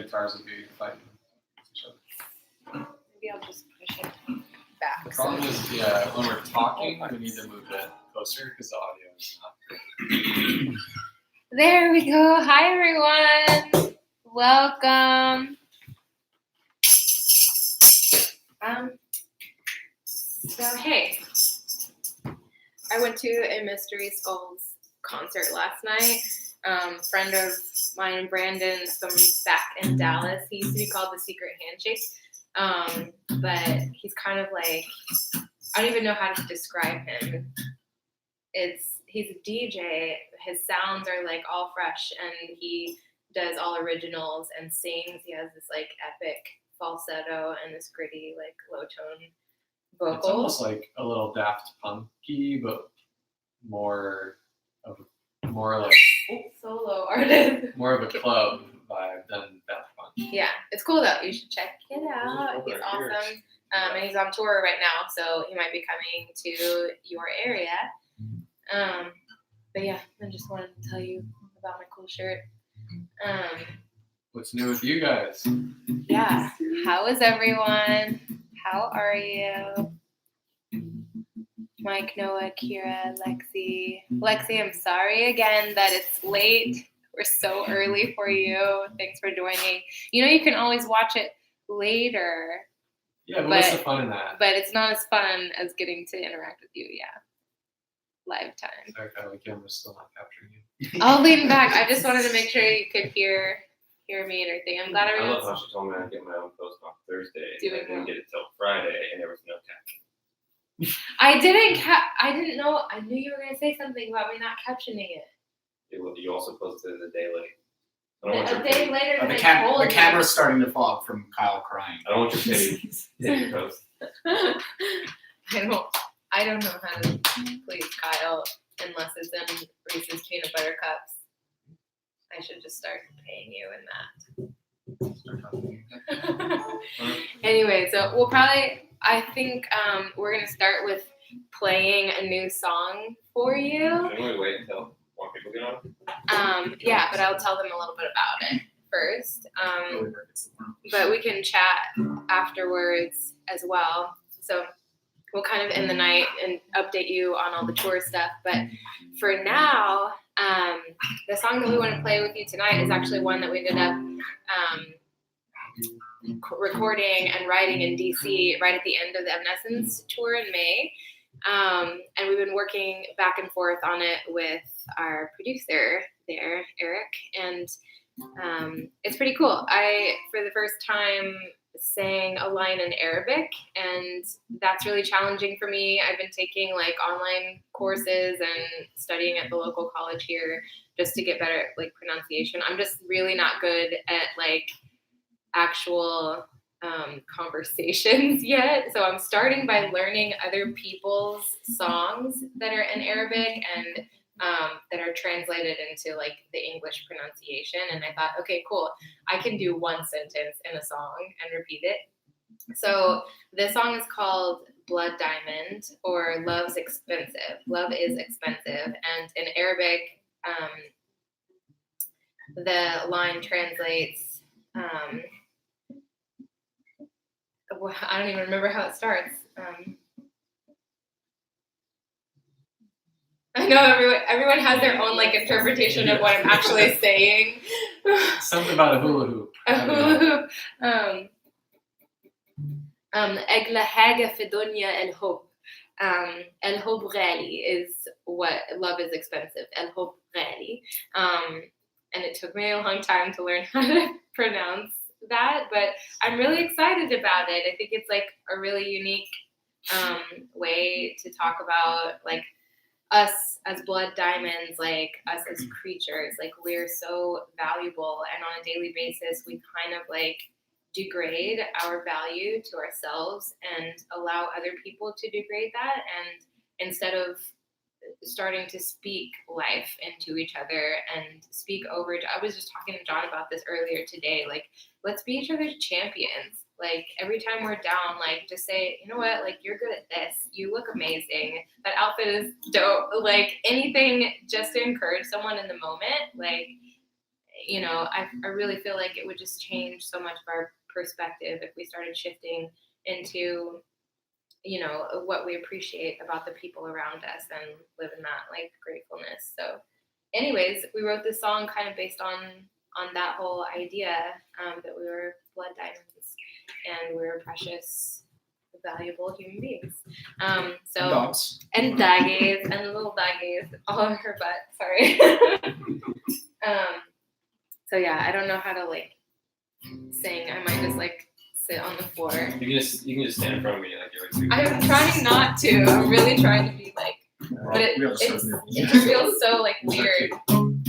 guitars would be fighting each other. Maybe I'll just push it back. The problem is, when we're talking, we need to move it closer because the audio is not. There we go. Hi, everyone. Welcome. So, hey, I went to a Mystery Skulls concert last night. Friend of mine, Brandon, from back in Dallas. He used to be called the Secret Handshake. But he's kind of like, I don't even know how to describe him. He's a DJ. His sounds are like all fresh, and he does all originals and sings. He has this like epic falsetto and this gritty like low tone vocal. It's almost like a little Daft Punky, but more like solo artist. more of a club vibe than Daft Punk. Yeah, it's cool though. You should check it out. He's awesome. And he's on tour right now, so he might be coming to your area. But yeah, I just wanted to tell you about my cool shirt. What's new with you guys? Yeah, how is everyone? How are you? Mike, Noah, Kira, Lexi. Lexi, I'm sorry again that it's late. We're so early for you. Thanks for joining. You know, you can always watch it later. Yeah, but what's the fun in that? But it's not as fun as getting to interact with you, yeah. Live time. Sorry, the camera's still not capturing you. I'll lean back. I just wanted to make sure you could hear me and everything. I'm glad I love everyone's how she told me I'd get my own post on Thursday. Doing I didn't well. get it till Friday, and there was no caption. I didn't know. I knew you were gonna say something about me not captioning it. You also posted it a day late. I don't want A your day pity. later than The I told camera's starting to fog from Kyle crying. I don't want your pity post. I don't know how to please Kyle unless it's in Reese's peanut butter cups. I should just start paying you in that. Anyway, so we'll probably, I think we're going to start with playing a new song for you. Shouldn't we wait until more people get on? Yeah, but I'll tell them a little bit about it first. But we can chat afterwards as well. So we'll kind of end the night and update you on all the tour stuff. But for now, the song that we want to play with you tonight is actually one that we ended up recording and writing in DC right at the end of the Evanescence tour in May. And we've been working back and forth on it with our producer there, Eric, and it's pretty cool. I, for the first time, sang a line in Arabic, and that's really challenging for me. I've been taking like online courses and studying at the local college here just to get better at like pronunciation. I'm just really not good at like actual conversations yet. So I'm starting by learning other people's songs that are in Arabic and that are translated into like the English pronunciation. And I thought, okay, cool. I can do one sentence in a song and repeat it. So this song is called Blood Diamond, or Love's Expensive. Love is expensive. And in Arabic, the line translates, I don't even remember how it starts. I know everyone has their own like interpretation of what I'm actually saying. Something about a hula hoop. A hula hoop. أغلى حاجة في الدنيا الحب. الحب غالي is what love is expensive. الحب غالي. And it took me a long time to learn how to pronounce that, but I'm really excited about it. I think it's like a really unique way to talk about like us as blood diamonds, like us as creatures. Like we're so valuable, and on a daily basis we kind of like degrade our value to ourselves and allow other people to degrade that, and instead of starting to speak life into each other and speak over. I was just talking to John about this earlier today. Like, let's be each other's champions. Like, every time we're down, like, just say, you know what? Like, you're good at this. You look amazing. That outfit is dope. Like, anything just to encourage someone in the moment. Like, you know, I really feel like it would just change so much of our perspective if we started shifting into, you know, what we appreciate about the people around us and live in that like gratefulness. So anyways, we wrote this song kind of based on that whole idea, that we were blood diamonds and we were precious, valuable human beings. So Dogs. and doggies and little doggies all over her butt. Sorry. So yeah, I don't know how to like sing. I might just like sit on the floor. You can just stand in front of me like you're like. I'm trying not to. I'm really trying to be like, but it just feels so like weird.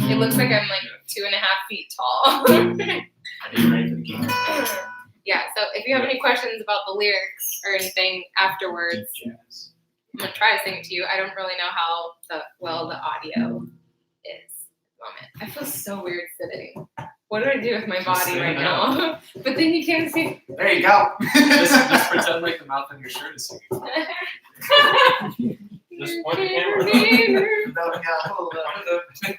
It looks like I'm like 2.5 feet tall. Are you ready for the game? Yeah. So if you have any questions about the lyrics or anything afterwards, I'm gonna try to sing it to you. I don't really know how the audio is at the moment. I feel so weird sitting. What do I do with my body right now? But then you can't see. There you go. Just pretend like the mouth on your shirt is singing. Just point the camera.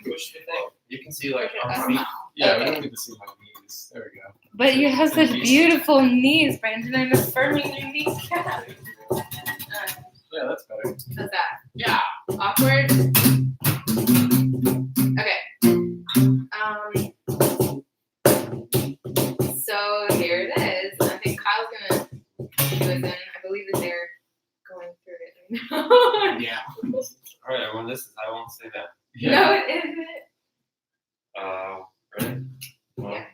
Push the thing. You can see like Okay. our feet. Yeah, we don't need to see my knees. There we go. But you have such beautiful knees, Brandon. I'm affirming your kneecap. Yeah, that's better. How's that? Yeah. Awkward? Okay. So here it is. I think Kyle's gonna do it then. I believe that they're going through it right now. Yeah. All right, well, I won't say that. No, it isn't. Ready? Yeah.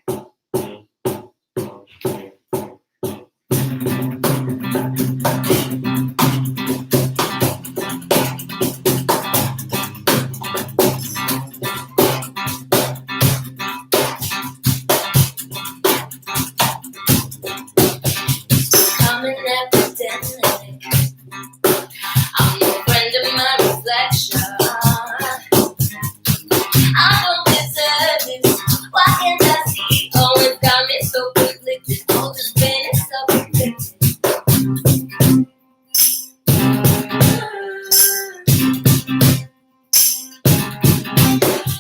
Coming epidemic. I'm no friend of my reflection. I don't deserve this. Why can't I see? Oh, it got me so conflicted. Oh, this pain is self-inflicted.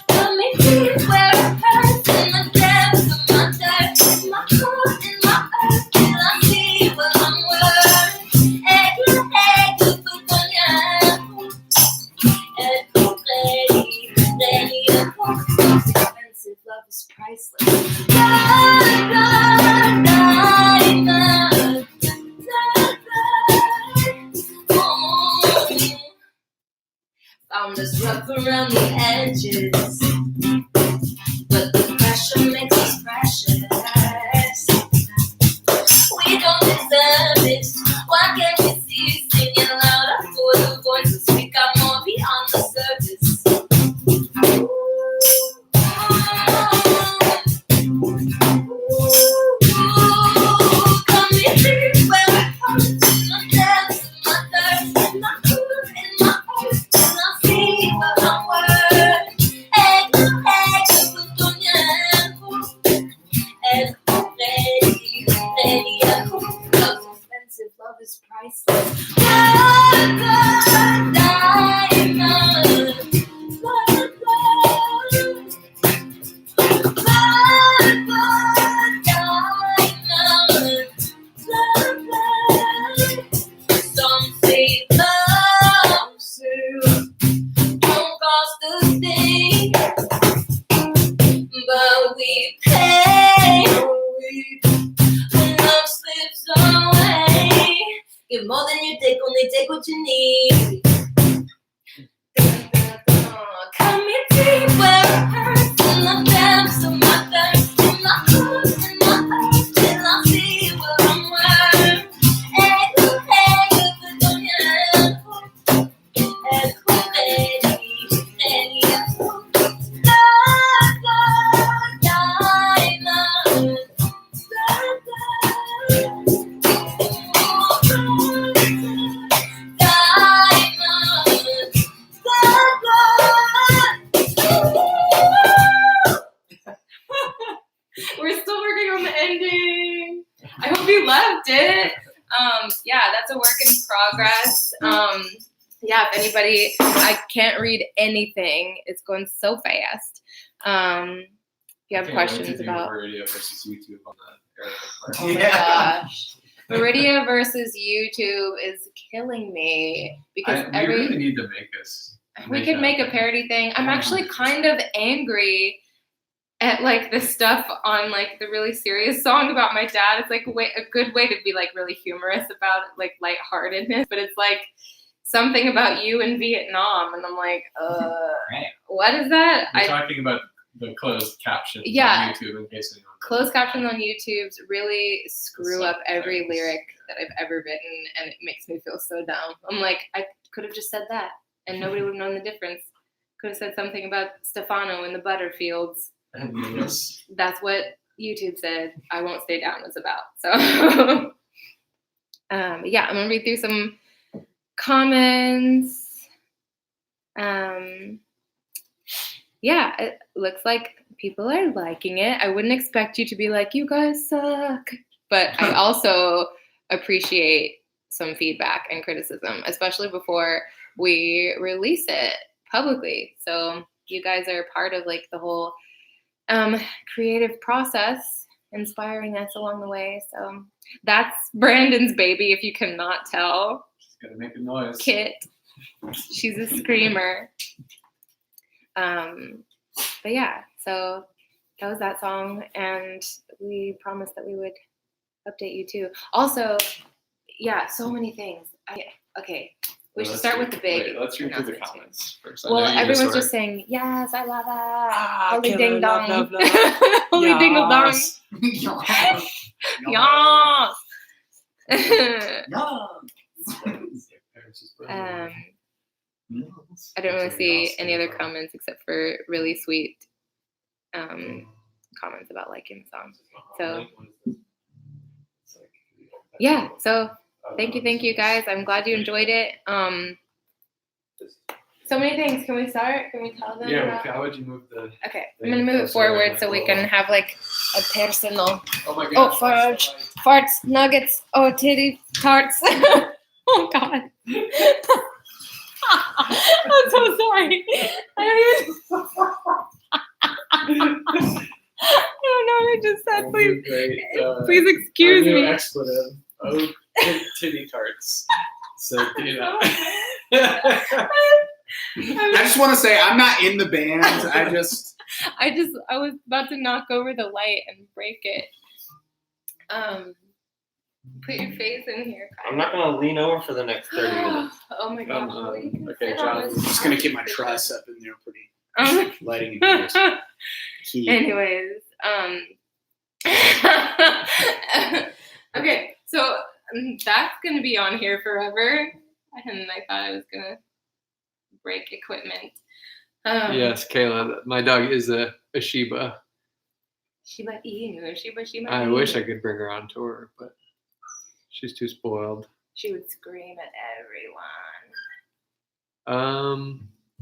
Got me deep where it hurts in the depths of my dirt, in my core, in my earth, till I see what I'm worth. Expensive love is priceless. Found this rough around the edges, but the pressure makes us precious. We don't deserve it. Why can't we see? Singing louder for the voices speak out more beyond the surface. Come here, where it hurts in the depths of my thirst, in my food, in my earth, till I see what I'm worth. Hey, put on your expensive love is priceless. Blood, diamond, blood, diamond, blood. Some say love don't cost a thing, but we pay when love slips away. Give more than you take, only take what you need. Come here deep where it hurts in the depths of my thirst, in my core, in my earth, till I see what I'm worth. We're still working on the ending. I hope you loved it. Yeah, that's a work in progress. Yeah, if anybody, I can't read anything. It's going so fast. you have I can't wait questions to do about. VERIDIA versus YouTube on that Eric part. Oh my gosh. VERIDIA versus YouTube is killing me because We really need to make this. we could make a parody thing. I'm actually kind of angry at like the stuff on like the really serious song about my dad. It's like a good way to be like really humorous about it, like lightheartedness, but it's like something about you in Vietnam, and I'm like, what is that? We're talking about the closed captions Yeah. on YouTube in case anyone. Closed captions on YouTube's really screw up every Subtitles. lyric that I've ever written, and it makes me feel so dumb. I'm like, I could have just said that, and nobody would have known the difference. Could have said something about Stefano in the Butterfields. Yes. That's what YouTube said I Won't Stay Down was about. So, yeah, I'm going to read through some comments. Yeah, it looks like people are liking it. I wouldn't expect you to be like, you guys suck. But I also appreciate some feedback and criticism, especially before we release it publicly. So you guys are part of like the whole creative process, inspiring us along the way. So that's Brandon's baby, if you cannot tell. Just gotta make a noise. Kit. She's a screamer. But yeah, so that was that song, and we promised that we would update you too. Also, yeah, so many things. We should start with the big. Wait, let's read through the announcement too. comments first. Well, everyone's just saying, yes, I love it. Holy ding dong. Holy dingle dong. Yes. I don't really see any other comments except for really sweet comments about liking the song. So yeah, so thank you guys. I'm glad you enjoyed it. So many things. Can we start? Can we tell them? Yeah, about- how would you move the? Okay, I'm gonna move it forward so we can have like a personal. Oh my Oh, gosh. farts, nuggets, oh titty tarts. Oh god. I'm so sorry. I don't know what I just said. Please, please excuse me. Expletive. Oh, titty tarts. So do that. I just want to say I'm not in the band. I was about to knock over the light and break it. Put your face in here, Kyle. I'm not gonna lean over for the next 30 minutes. Oh my gosh. Come what are you on. gonna Okay, sit John. on I'm this just gonna keep my couch? truss up in there pretty lighting it key. Anyways, okay, so that's gonna be on here forever, and I thought I was gonna break equipment. Yes, Kayla. My dog is a Shiba. Shiba Inu, Shiba I Inu. wish I could bring her on tour, but she's too spoiled. She would scream at everyone.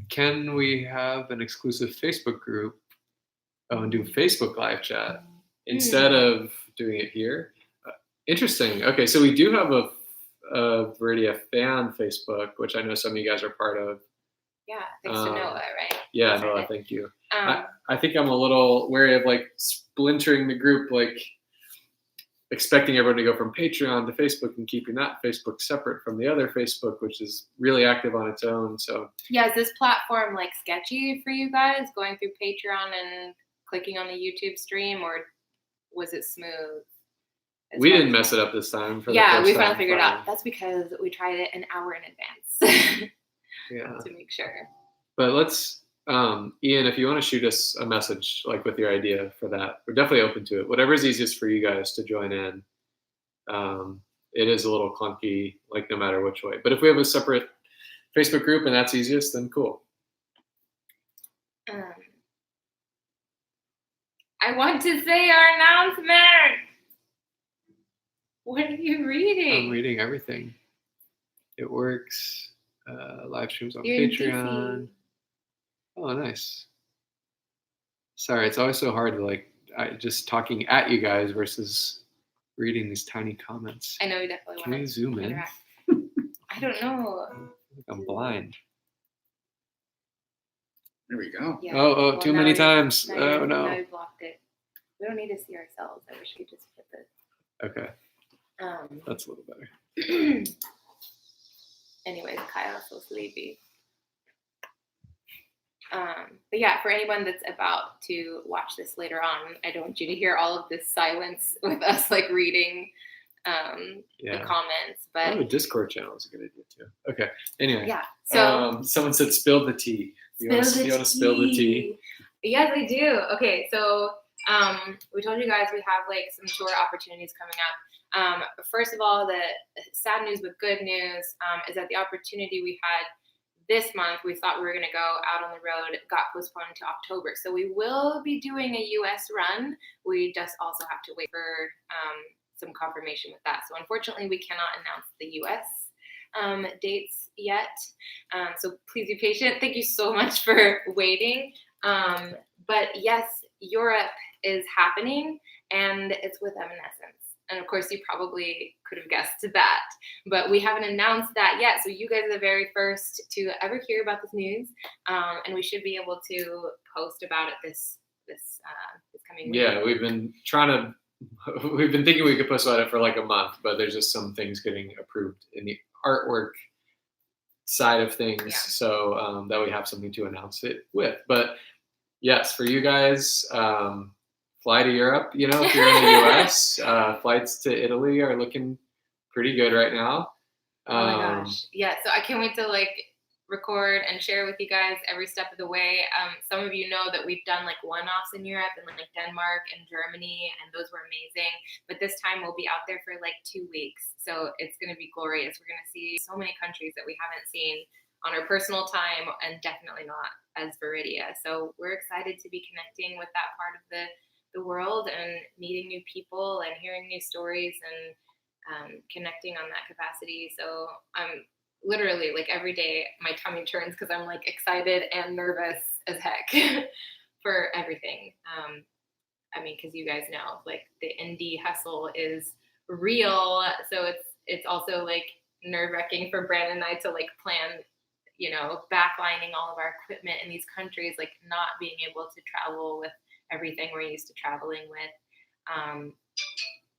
Can we have an exclusive Facebook group? Oh, and do Facebook live chat instead of doing it here? Interesting. Okay, so we do have a VERIDIA fan Facebook, which I know some of you guys are part of. Yeah, thanks to Noah, right? Yeah, That's Noah, right. thank you. Um, I think I'm a little wary of like splintering the group, like expecting everyone to go from Patreon to Facebook and keeping that Facebook separate from the other Facebook, which is really active on its own. So yeah, is this platform like sketchy for you guys, going through Patreon and clicking on the YouTube stream, or was it smooth? we didn't mess it up this time. For the Yeah, first we time, finally figured it out. fine. That's because we tried it an hour in advance Yeah, to make sure. but let's, Ian, if you want to shoot us a message like with your idea for that, we're definitely open to it. Whatever's easiest for you guys to join in. It is a little clunky, like no matter which way. But if we have a separate Facebook group and that's easiest, then cool. I want to say our announcement. What are you reading? I'm reading everything. It works. Live streams on You're in Patreon. DC. Oh, nice. Sorry, it's always so hard to like just talking at you guys versus reading these tiny comments. I know we definitely Can want we to zoom in? interact. I don't know. I'm blind. There we go. Yeah. Oh, Well, too now many we- times. Now Oh Now no. we blocked it. We don't need to see ourselves. I wish we could just put Okay, the. that's a little better. Anyways, Kyle's so sleepy. But yeah, for anyone that's about to watch this later on, I don't want you to hear all of this silence with us like reading the Yeah. comments. Oh, But the Discord channel is a good idea too. Okay. Anyway. yeah, so Someone said spill the tea. You want to spill the tea? Yes, I do. Okay, so we told you guys we have like some tour opportunities coming up. First of all, the sad news but good news is that the opportunity we had this month, we thought we were going to go out on the road, got postponed to October. So we will be doing a US run. We just also have to wait for some confirmation with that. So unfortunately, we cannot announce the US dates yet. So please be patient. Thank you so much for waiting. But yes, Europe is happening, and it's with Evanescence. And of course, you probably could have guessed that, but we haven't announced that yet. So you guys are the very first to ever hear about this news, and we should be able to post about it this coming week. Yeah, we've been thinking we could post about it for like a month, but there's just some things getting approved in the artwork side of things, Yeah. so that we have something to announce it with. But yes, for you guys, fly to Europe. You know, if you're in the US, flights to Italy are looking pretty good right now. Oh my gosh. Yeah, so I can't wait to like record and share with you guys every step of the way. Some of you know that we've done like one-offs in Europe and like Denmark and Germany, and those were amazing. But this time we'll be out there for like 2 weeks. So it's going to be glorious. We're going to see so many countries that we haven't seen on our personal time, and definitely not as VERIDIA. So we're excited to be connecting with that part of the world and meeting new people and hearing new stories and connecting on that capacity. So I'm literally like every day my tummy turns because I'm like excited and nervous as heck for everything. I mean, because you guys know like the indie hustle is real, so it's also like nerve-wracking for Brandon and I to like plan, you know, backlining all of our equipment in these countries, like not being able to travel with everything we're used to traveling with.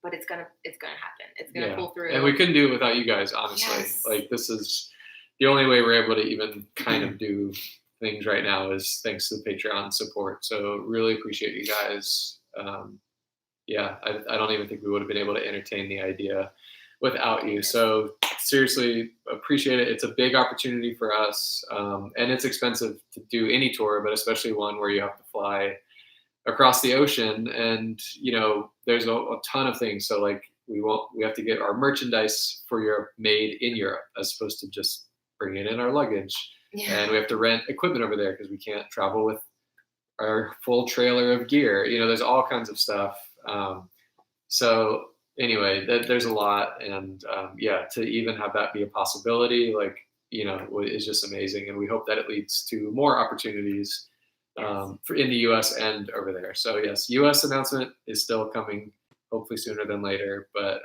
But it's gonna happen. It's gonna pull through. And we couldn't do it without you guys, honestly. Yes. Like this is the only way we're able to even kind of do things right now is thanks to the Patreon support. So really appreciate you guys. I don't even think we would have been able to entertain the idea without you. So seriously appreciate it. It's a big opportunity for us, and it's expensive to do any tour, but especially one where you have to fly across the ocean, and you know there's a ton of things. So like we have to get our merchandise for Europe made in Europe as opposed to just bringing in our luggage. Yeah. And we have to rent equipment over there because we can't travel with our full trailer of gear. You know, there's all kinds of stuff. So anyway, there's a lot, and to even have that be a possibility, like you know, is just amazing. And we hope that it leads to more opportunities in the US and over there. So yes, US announcement is still coming, hopefully sooner than later, but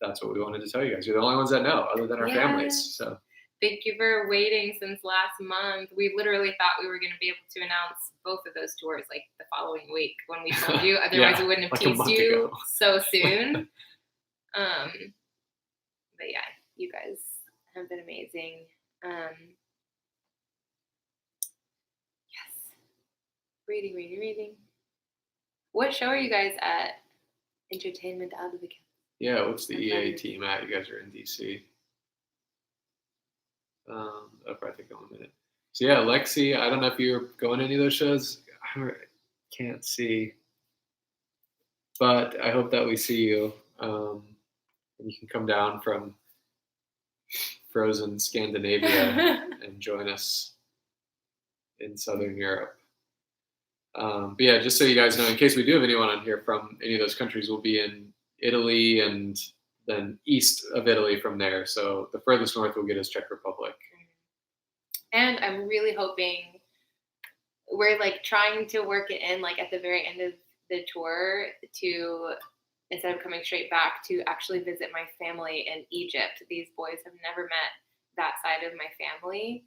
that's what we wanted to tell you guys. You're the only ones that know other than our families. So thank you for waiting since last month. We literally thought we were going to be able to announce both of those tours like the following week when we told you. Otherwise, we wouldn't have like teased you so soon. But yeah, you guys have been amazing. Yes. Reading. What show are you guys at? Entertainment out of the Camp. Yeah, what's the EA team at? You guys are in DC. I'll probably take a minute. So yeah, Lexi, I don't know if you're going to any of those shows. I can't see, but I hope that we see you. And you can come down from frozen Scandinavia and join us in Southern Europe. But yeah, just so you guys know, in case we do have anyone on here from any of those countries, we'll be in Italy and then east of Italy from there. So the furthest north we'll get is Czech Republic. And I'm really hoping we're like trying to work it in like at the very end of the tour to, instead of coming straight back, to actually visit my family in Egypt. These boys have never met that side of my family.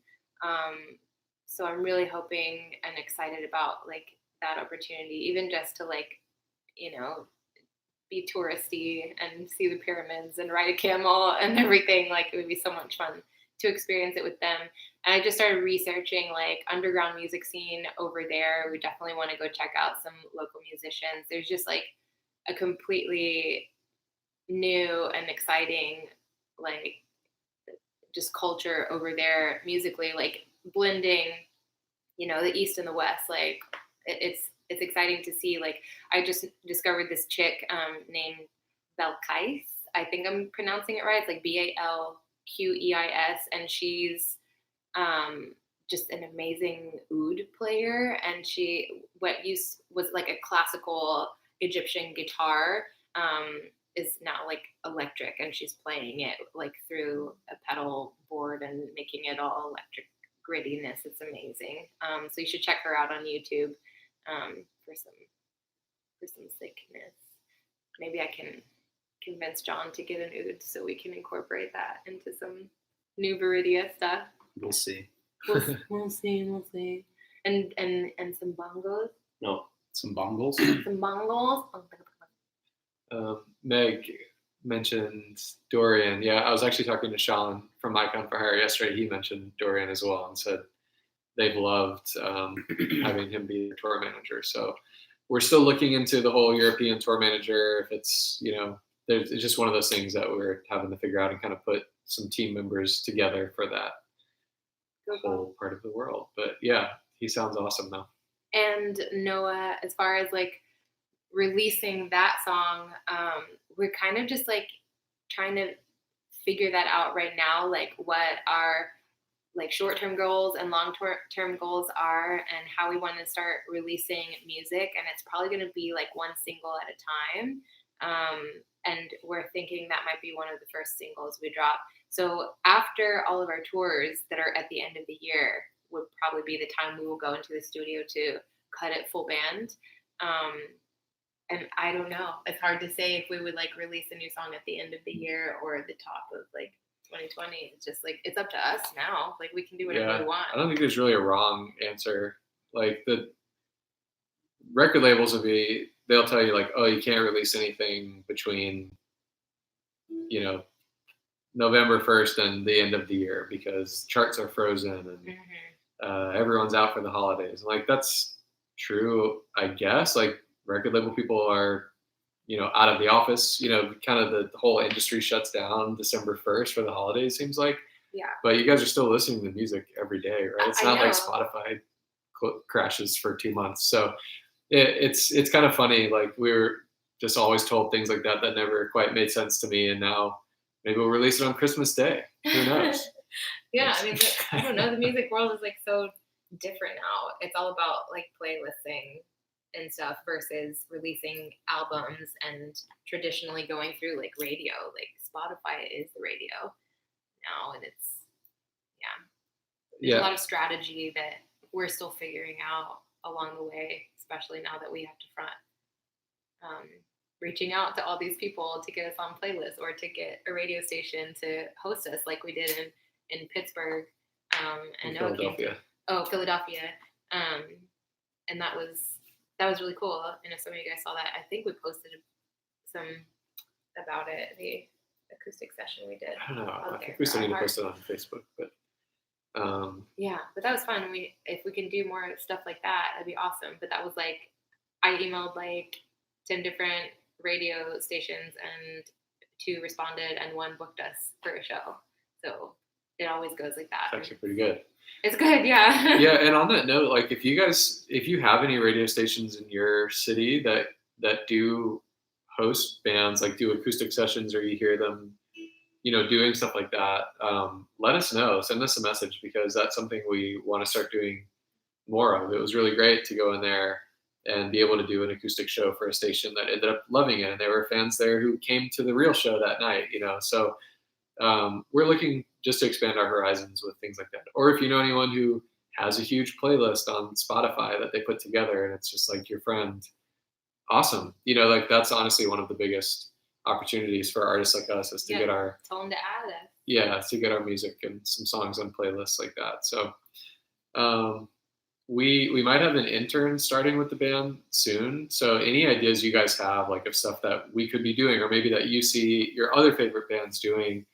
so I'm really hoping and excited about like that opportunity, even just to like, you know, be touristy and see the pyramids and ride a camel and everything. Like it would be so much fun to experience it with them. And I just started researching like underground music scene over there. We definitely want to go check out some local musicians. There's just like a completely new and exciting like just culture over there musically, like blending, you know, the East and the West. Like it's exciting to see. Like I just discovered this chick named Belkais. I think I'm pronouncing it right. It's like Balqueis, and she's just an amazing oud player. And she was like a classical Egyptian guitar is now like electric, and she's playing it like through a pedal board and making it all electric grittiness. It's amazing. So you should check her out on YouTube for some sickness. Maybe I can convince John to get an oud so we can incorporate that into some new VERIDIA stuff. We'll see. We'll see. And some bongos. No. Some bongles. Some bongos. Meg mentioned Dorian. Yeah, I was actually talking to Sean from Icon for Hire yesterday. He mentioned Dorian as well and said they've loved having him be the tour manager. So we're still looking into the whole European tour manager. If it's, you know, it's just one of those things that we're having to figure out and kind of put some team members together for that whole part of the world. But yeah, he sounds awesome though. And Noah, as far as like releasing that song, we're kind of just like trying to figure that out right now, like what our like short-term goals and long-term goals are, and how we want to start releasing music. And it's probably going to be like one single at a time. And we're thinking that might be one of the first singles we drop. So after all of our tours that are at the end of the year would probably be the time we will go into the studio to cut it full band. And I don't know. It's hard to say if we would like release a new song at the end of the year or the top of like 2020. It's just like, it's up to us now. Like we can do whatever we want. I don't think there's really a wrong answer. Like the record labels they'll tell you like, oh, you can't release anything between, you know, November 1st and the end of the year because charts are frozen and everyone's out for the holidays. Like that's true, I guess. Like record label people are, you know, out of the office, you know, kind of the whole industry shuts down December 1st for the holidays, seems like. Yeah. But you guys are still listening to music every day, right? It's not like Spotify crashes for 2 months. So it's kind of funny. Like we were just always told things like that never quite made sense to me. And now maybe we'll release it on Christmas Day. Who knows? Yeah. I mean, I don't know. The music world is like so different now. It's all about like playlisting and stuff versus releasing albums and traditionally going through like radio. Like Spotify is the radio now, and it's there's a lot of strategy that we're still figuring out along the way, especially now that we have to front reaching out to all these people to get us on playlists or to get a radio station to host us like we did in Pittsburgh and Philadelphia. Philadelphia. And that was really cool. And if some of you guys saw that, I think we posted some about it, the acoustic session we did. I don't know. I think we still need to post it on Facebook, but yeah, but that was fun. If we can do more stuff like that, that'd be awesome. But that was like, I emailed like 10 different radio stations and 2 responded and 1 booked us for a show. So it always goes like that. it's actually pretty good. It's good, yeah. Yeah, and on that note, like if you have any radio stations in your city that do host bands, like do acoustic sessions, or you hear them, you know, doing stuff like that, let us know. Send us a message because that's something we want to start doing more of. It was really great to go in there and be able to do an acoustic show for a station that ended up loving it, and there were fans there who came to the real show that night. You know, so we're looking just to expand our horizons with things like that. Or if you know anyone who has a huge playlist on Spotify that they put together and it's just like your friend, awesome. You know, like that's honestly one of the biggest opportunities for artists like us is to get our tell them to add it. Yeah, to get our music and some songs on playlists like that. So We might have an intern starting with the band soon. So any ideas you guys have, like of stuff that we could be doing, or maybe that you see your other favorite bands doing,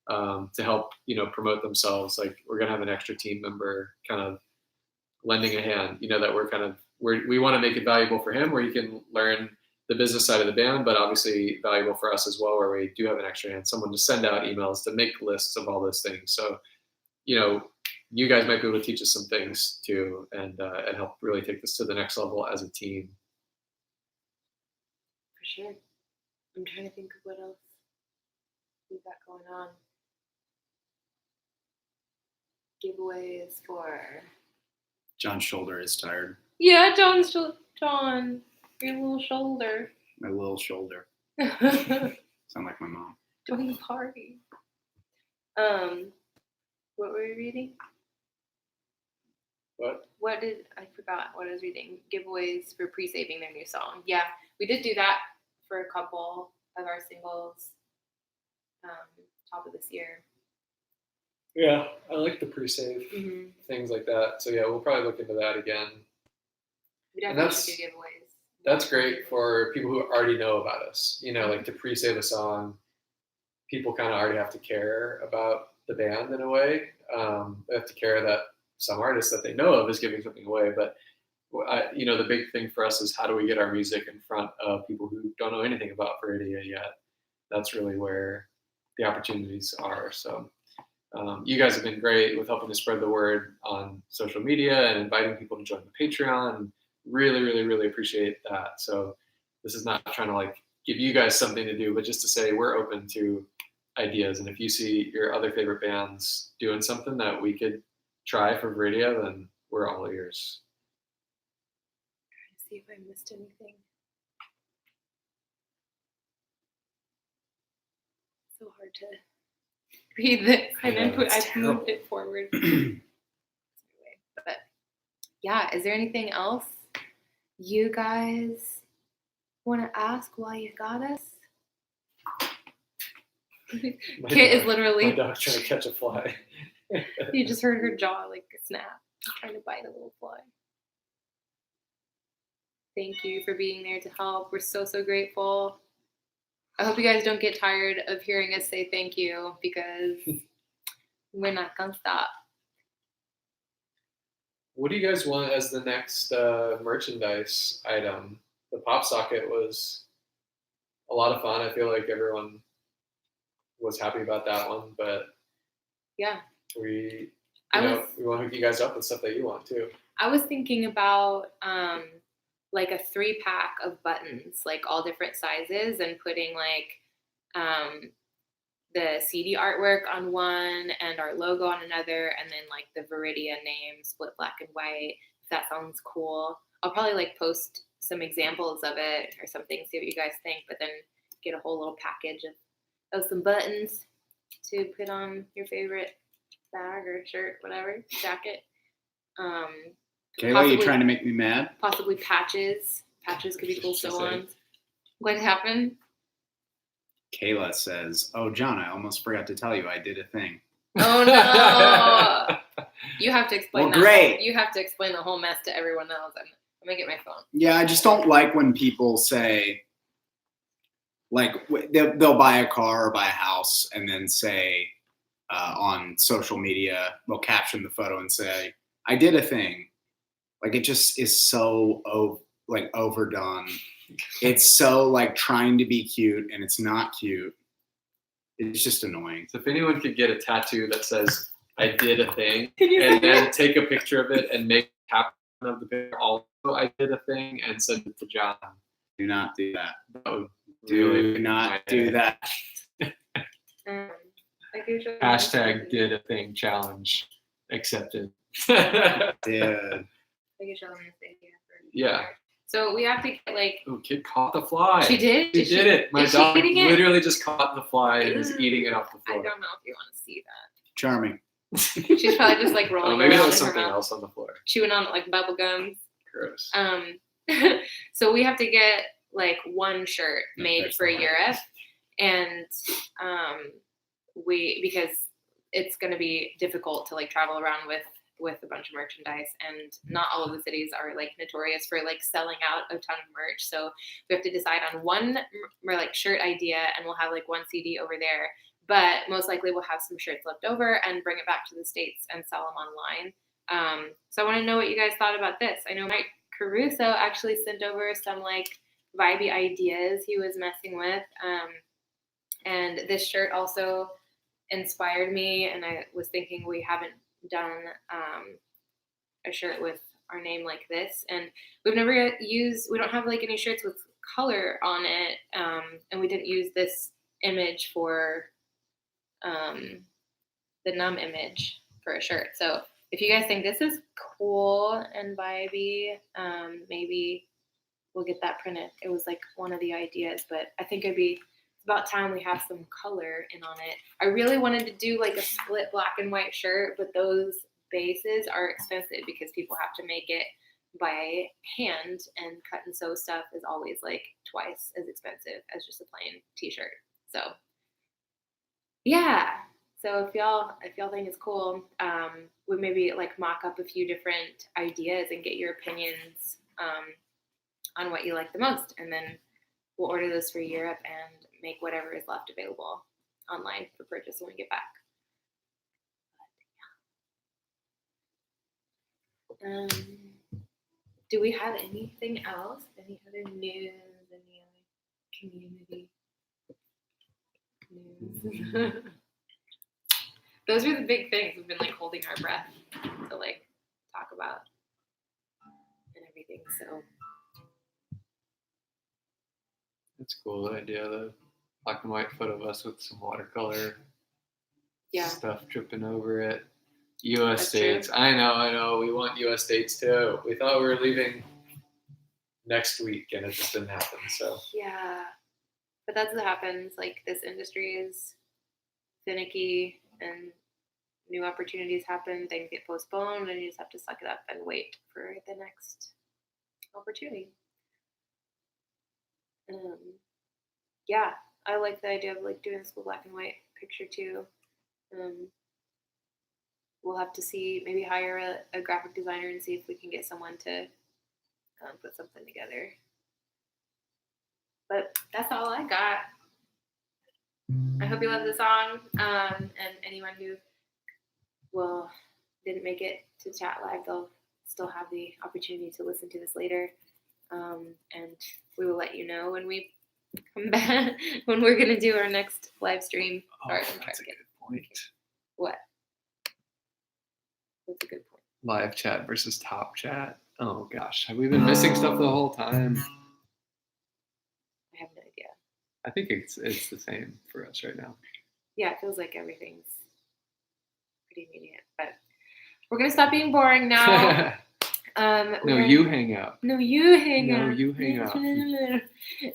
to help, promote themselves. Like we're gonna have an extra team member kind of lending a hand, that we want to make it valuable for him where he can learn the business side of the band, but obviously valuable for us as well, where we do have an extra hand, someone to send out emails, to make lists of all those things. So, you guys might be able to teach us some things too, and help really take this to the next level as a team. For sure. I'm trying to think of what else we've got going on. Giveaways for. John's shoulder is tired. Yeah, John, your little shoulder. My little shoulder. Sound like my mom. Join the party. What were you reading? What? I forgot what I was reading. Giveaways for pre-saving their new song. Yeah, we did do that for a couple of our singles top of this year. Yeah, I like the pre-save Mm-hmm. things like that. So yeah, we'll probably look into that again. We And definitely should do giveaways. That's great for people who already know about us. Like to pre-save a song, people kind of already have to care about the band in a way. They have to care that some artist that they know of is giving something away. But the big thing for us is how do we get our music in front of people who don't know anything about VERIDIA yet? That's really where the opportunities are. So you guys have been great with helping to spread the word on social media and inviting people to join the Patreon. Really, really, really appreciate that. So this is not trying to give you guys something to do, but just to say we're open to ideas. And if you see your other favorite bands doing something that we could try for VERIDIA, then we're all ears. Trying to see if I missed anything. So hard to read this and then I've moved it forward. But yeah, is there anything else you guys want to ask while you got us? Kit is literally. My dog's trying to catch a fly. You just heard her jaw snap, trying to bite a little fly. Thank you for being there to help. We're so, so grateful. I hope you guys don't get tired of hearing us say thank you, because we're not gonna stop. What do you guys want as the next merchandise item? The pop socket was a lot of fun. I feel like everyone was happy about that one, but yeah, we want to hook you guys up with stuff that you want too. I was thinking about a 3-pack of buttons, all different sizes, and putting the CD artwork on one and our logo on another, and then the VERIDIA name split black and white. If that sounds cool, I'll probably post some examples of it or something, see what you guys think, but then get a whole little package of some buttons to put on your favorite bag or shirt, whatever, jacket. Kayla, you trying to make me mad? Possibly patches. Patches could be cool sew-ons. What happened? Kayla says, "Oh, John, I almost forgot to tell you I did a thing." Oh no! You have to explain Well, that. great. You have to explain the whole mess to everyone else. I'm gonna get my phone. Yeah, I just don't like when people say, they'll buy a car or buy a house and then say on social media, they'll caption the photo and say, "I did a thing." It just is so overdone. It's so trying to be cute, and it's not cute. It's just annoying. So if anyone could get a tattoo that says "I did a thing" and then take a picture of it and make a caption of the picture, also "I did a thing," and send it to John. Do not do that. That would Do really not do that. Hashtag did a thing challenge accepted. Dude. I can show them this thing here. Yeah. So we have to get Oh, kid caught the fly. She did? She did it. My is she dog eating it? literally just caught the fly and is eating it off the I floor. don't know if you want to see that. Charming. She's probably just rolling Oh, maybe around there was in her something mouth, else on the floor. chewing on bubble gums. Gross. So we have to get one shirt made That's for fine. Europe, and because it's going to be difficult to travel around with with a bunch of merchandise, and not all of the cities are like notorious for like selling out a ton of merch. So we have to decide on one like shirt idea, and we'll have like one CD over there. But most likely we'll have some shirts left over and bring it back to the States and sell them online. So I want to know what you guys thought about this. I know Mike Caruso actually sent over some like vibey ideas he was messing with. And this shirt also inspired me, and I was thinking we haven't done a shirt with our name like this, and we don't have like any shirts with color on it, and we didn't use this image for the numb image for a shirt. So if you guys think this is cool and vibey, maybe we'll get that printed. It was like one of the ideas, but I think it's about time we have some color in on it. I really wanted to do like a split black and white shirt, but those bases are expensive because people have to make it by hand, and cut and sew stuff is always like twice as expensive as just a plain t-shirt. So yeah. So if y'all think it's cool, we maybe like mock up a few different ideas and get your opinions on what you like the most, and then we'll order those for Europe and make whatever is left available online for purchase when we get back. Do we have anything else? Any other news? Any other community news? Those are the big things we've been like holding our breath to like talk about and everything. So That's a cool idea, the black and white photo of us with some watercolor yeah, stuff dripping over it. US That's dates. true. I know. We want US dates too. We thought we were leaving next week and it just didn't happen. So yeah, but that's what happens. Like this industry is finicky, and new opportunities happen. Things get postponed, and you just have to suck it up and wait for the next opportunity. Yeah, I like the idea of like doing this full black and white picture too. We'll have to see, maybe hire a graphic designer and see if we can get someone to put something together. But that's all I got. I hope you love the song, and anyone who didn't make it to chat live, they'll still have the opportunity to listen to this later. And we will let you know when we come back, when we're gonna do our next live stream. Sorry, I'm trying that's to a get good point. what? What's a good point? Live chat versus top chat. Oh gosh, have we been missing stuff the whole time? I have no idea. I think it's the same for us right now. Yeah, it feels like everything's pretty immediate. But we're gonna stop being boring now. No, you hang up. No, you hang No, up. you hang up.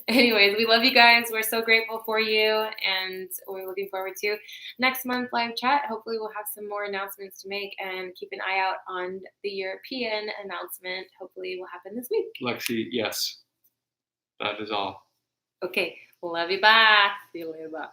Anyways, we love you guys. We're so grateful for you, and we're looking forward to next month live chat. Hopefully, we'll have some more announcements to make, and keep an eye out on the European announcement. Hopefully, will happen this week. Lexi, yes. That is all. Okay, love you. Bye. See you later. Bye.